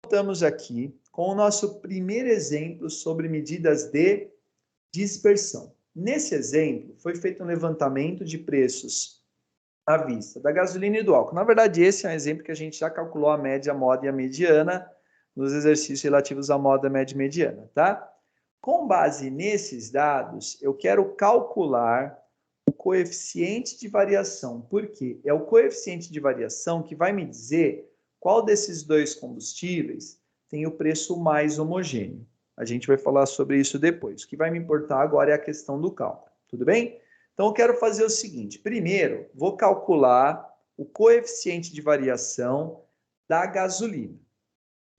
Voltamos aqui com o nosso primeiro exemplo sobre medidas de dispersão. Nesse exemplo, foi feito um levantamento de preços à vista da gasolina e do álcool. Na verdade, esse é um exemplo que a gente já calculou a média, a moda e a mediana nos exercícios relativos à moda, média e mediana, tá? Com base nesses dados, eu quero calcular o coeficiente de variação. Por quê? É o coeficiente de variação que vai me dizer qual desses dois combustíveis tem o preço mais homogêneo. A gente vai falar sobre isso depois. O que vai me importar agora é a questão do cálculo. Tudo bem? Então, eu quero fazer o seguinte. Primeiro, vou calcular o coeficiente de variação da gasolina.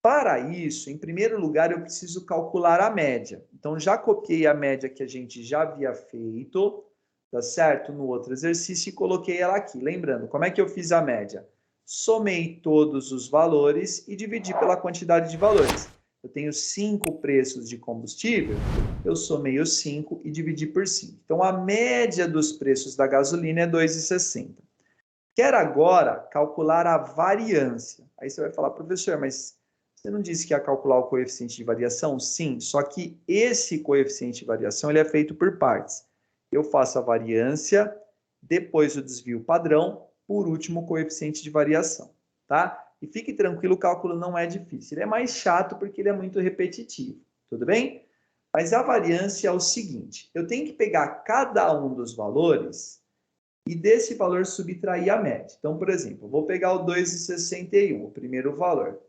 Para isso, em primeiro lugar, eu preciso calcular a média. Então, já copiei a média que a gente já havia feito, tá certo? No outro exercício e coloquei ela aqui. Lembrando, como é que eu fiz a média? Somei todos os valores e dividi pela quantidade de valores. Eu tenho 5 preços de combustível, eu somei os 5 e dividi por 5. Então, a média dos preços da gasolina é 2,60. Quero agora calcular a variância. Aí você vai falar, professor, mas você não disse que ia calcular o coeficiente de variação? Sim, só que esse coeficiente de variação ele é feito por partes. Eu faço a variância, depois o desvio padrão, por último o coeficiente de variação, tá? E fique tranquilo, o cálculo não é difícil. Ele é mais chato porque ele é muito repetitivo, tudo bem? Mas a variância é o seguinte, eu tenho que pegar cada um dos valores e desse valor subtrair a média. Então, por exemplo, eu vou pegar o 2,61, o primeiro valor.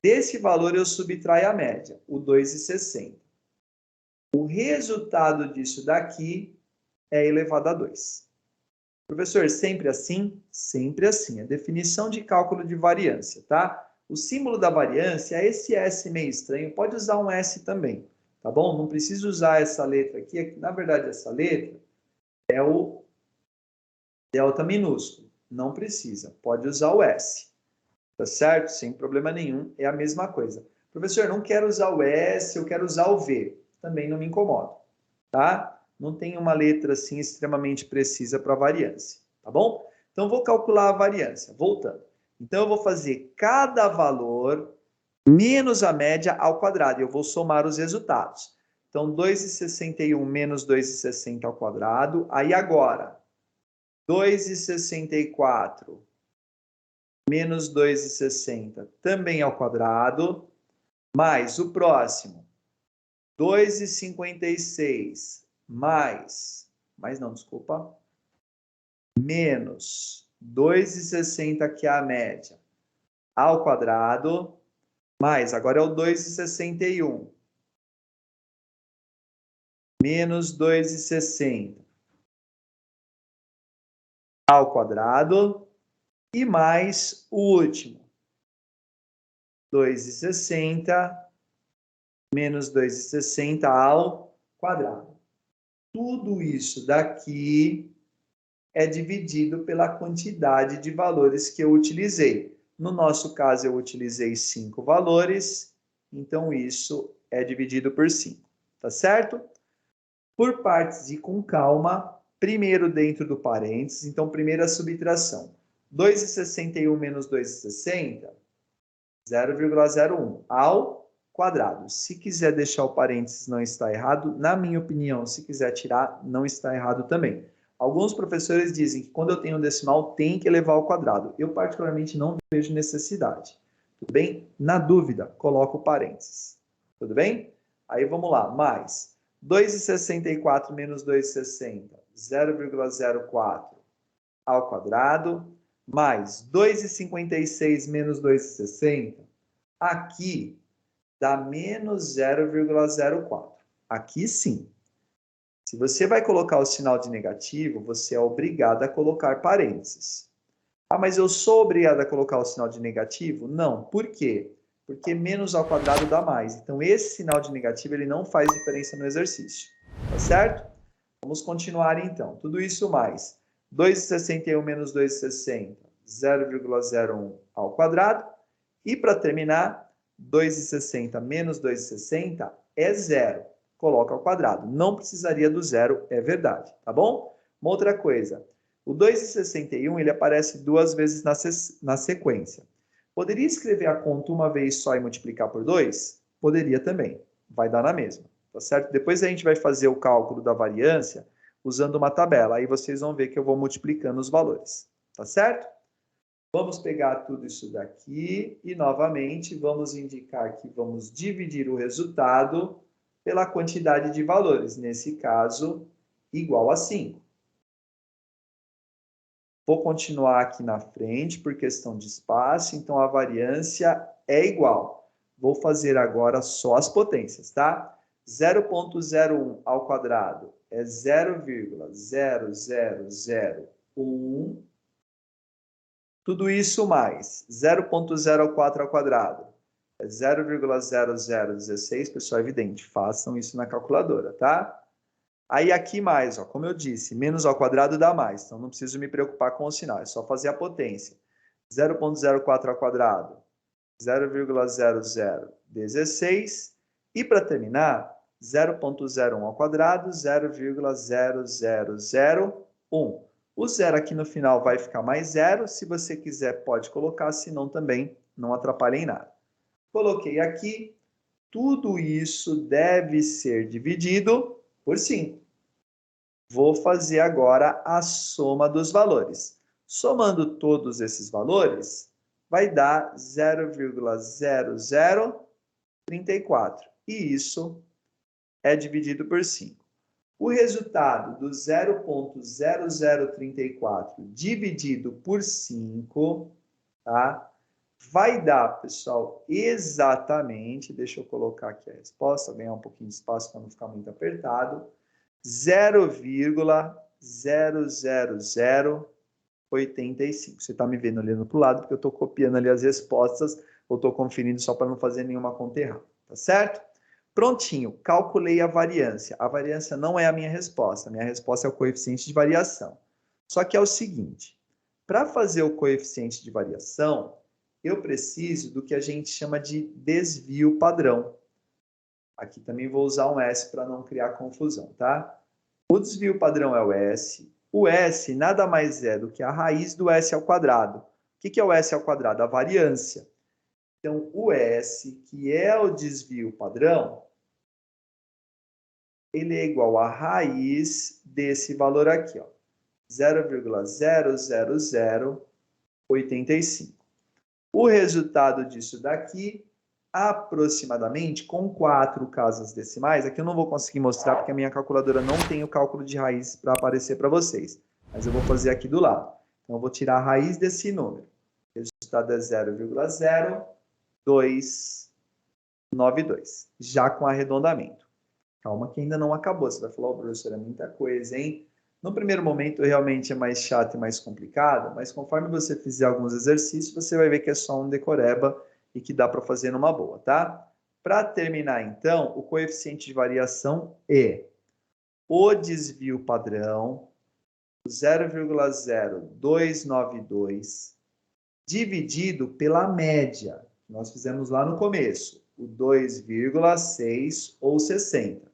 Desse valor eu subtraio a média, o 2,60. O resultado disso daqui é elevado a 2. Professor, sempre assim? Sempre assim. A definição de cálculo de variância, tá? O símbolo da variância é esse S meio estranho. Pode usar um S também, tá bom? Não precisa usar essa letra aqui. Na verdade, essa letra é o delta minúsculo. Não precisa. Pode usar o S. Tá certo? Sem problema nenhum. É a mesma coisa. Professor, não quero usar o S, eu quero usar o V. Também não me incomoda, tá? Não tem uma letra assim extremamente precisa para variância, tá bom? Então, vou calcular a variância. Voltando. Então, eu vou fazer cada valor menos a média ao quadrado. Eu vou somar os resultados. Então, 2,61 menos 2,60 ao quadrado. Aí, agora, 2,64 menos 2,60 também ao quadrado, mais o próximo, 2,56 menos 2,60, que é a média, ao quadrado, mais, agora é o 2,61, menos 2,60 ao quadrado, e mais o último, 2,60 menos 2,60 ao quadrado. Tudo isso daqui é dividido pela quantidade de valores que eu utilizei. No nosso caso, eu utilizei 5 valores, então isso é dividido por 5, tá certo? Por partes e com calma, primeiro dentro do parênteses, então primeiro a subtração. 2,61 menos 2,60, 0,01 ao quadrado. Se quiser deixar o parênteses, não está errado. Na minha opinião, se quiser tirar, não está errado também. Alguns professores dizem que quando eu tenho um decimal, tem que elevar ao quadrado. Eu, particularmente, não vejo necessidade. Tudo bem? Na dúvida, coloco o parênteses. Tudo bem? Aí vamos lá. Mais 2,64 menos 2,60, 0,04 ao quadrado, mais 2,56 menos 2,60, aqui dá menos 0,04. Aqui sim. Se você vai colocar o sinal de negativo, você é obrigado a colocar parênteses. Ah, mas eu sou obrigado a colocar o sinal de negativo? Não. Por quê? Porque menos ao quadrado dá mais. Então, esse sinal de negativo ele não faz diferença no exercício. Tá certo? Vamos continuar então. Tudo isso mais 2,61 menos 2,60, 0,01 ao quadrado. E para terminar, 2,60 menos 2,60 é zero. Coloca ao quadrado. Não precisaria do zero, é verdade, tá bom? Uma outra coisa. O 2,61 ele aparece duas vezes na sequência. Poderia escrever a conta uma vez só e multiplicar por 2? Poderia também. Vai dar na mesma, tá certo? Depois a gente vai fazer o cálculo da variância usando uma tabela. Aí vocês vão ver que eu vou multiplicando os valores, tá certo? Vamos pegar tudo isso daqui e, novamente, vamos indicar que vamos dividir o resultado pela quantidade de valores. Nesse caso, igual a 5. Vou continuar aqui na frente por questão de espaço, então a variância é igual. Vou fazer agora só as potências, tá? 0,01 ao quadrado é 0,0001. Tudo isso mais 0,04 ao quadrado é 0,0016. Pessoal, é evidente, façam isso na calculadora, tá? Aí aqui mais, ó, como eu disse, menos ao quadrado dá mais, então não preciso me preocupar com o sinal, é só fazer a potência. 0,04 ao quadrado, 0,0016. E para terminar, 0,01 ao quadrado, 0,0001. O zero aqui no final vai ficar mais zero. Se você quiser, pode colocar, senão também não atrapalha em nada. Coloquei aqui. Tudo isso deve ser dividido por 5. Vou fazer agora a soma dos valores. Somando todos esses valores, vai dar 0,0034. E isso é dividido por 5. O resultado do 0,0034 dividido por 5, tá? Vai dar, pessoal, exatamente, deixa eu colocar aqui a resposta, ganhar um pouquinho de espaço para não ficar muito apertado, 0,00085. Você está me vendo ali para o lado, porque eu estou copiando ali as respostas, ou estou conferindo só para não fazer nenhuma conta errada, tá certo? Prontinho, calculei a variância. A variância não é a minha resposta é o coeficiente de variação. Só que é o seguinte, para fazer o coeficiente de variação, eu preciso do que a gente chama de desvio padrão. Aqui também vou usar um S para não criar confusão, tá? O desvio padrão é o S. O S nada mais é do que a raiz do S ao quadrado. O que é o S ao quadrado? A variância. Então, o S, que é o desvio padrão, ele é igual à raiz desse valor aqui, ó, 0,00085. O resultado disso daqui, aproximadamente, com 4 casas decimais, aqui eu não vou conseguir mostrar porque a minha calculadora não tem o cálculo de raiz para aparecer para vocês, mas eu vou fazer aqui do lado. Então, eu vou tirar a raiz desse número. O resultado é 0,0292, já com arredondamento. Calma que ainda não acabou. Você vai falar, professor, é muita coisa, hein? No primeiro momento, realmente é mais chato e mais complicado, mas conforme você fizer alguns exercícios, você vai ver que é só um decoreba e que dá para fazer numa boa, tá? Para terminar, então, o coeficiente de variação é o desvio padrão, 0,0292, dividido pela média, que nós fizemos lá no começo, o 2,6 ou 60.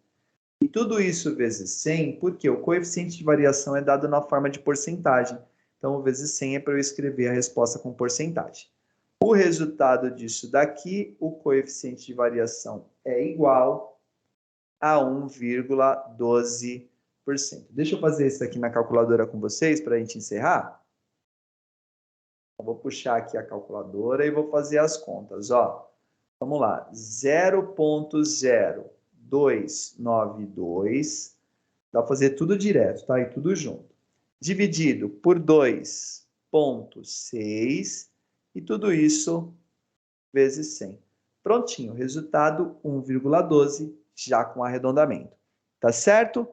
E tudo isso vezes 100, porque o coeficiente de variação é dado na forma de porcentagem. Então, o vezes 100 é para eu escrever a resposta com porcentagem. O resultado disso daqui, o coeficiente de variação é igual a 1,12%. Deixa eu fazer isso aqui na calculadora com vocês para a gente encerrar. Eu vou puxar aqui a calculadora e vou fazer as contas. Ó, vamos lá, 0,0292, dá para fazer tudo direto, tá? E tudo junto. Dividido por 2,6 e tudo isso vezes 100. Prontinho, resultado 1,12, já com arredondamento. Tá certo?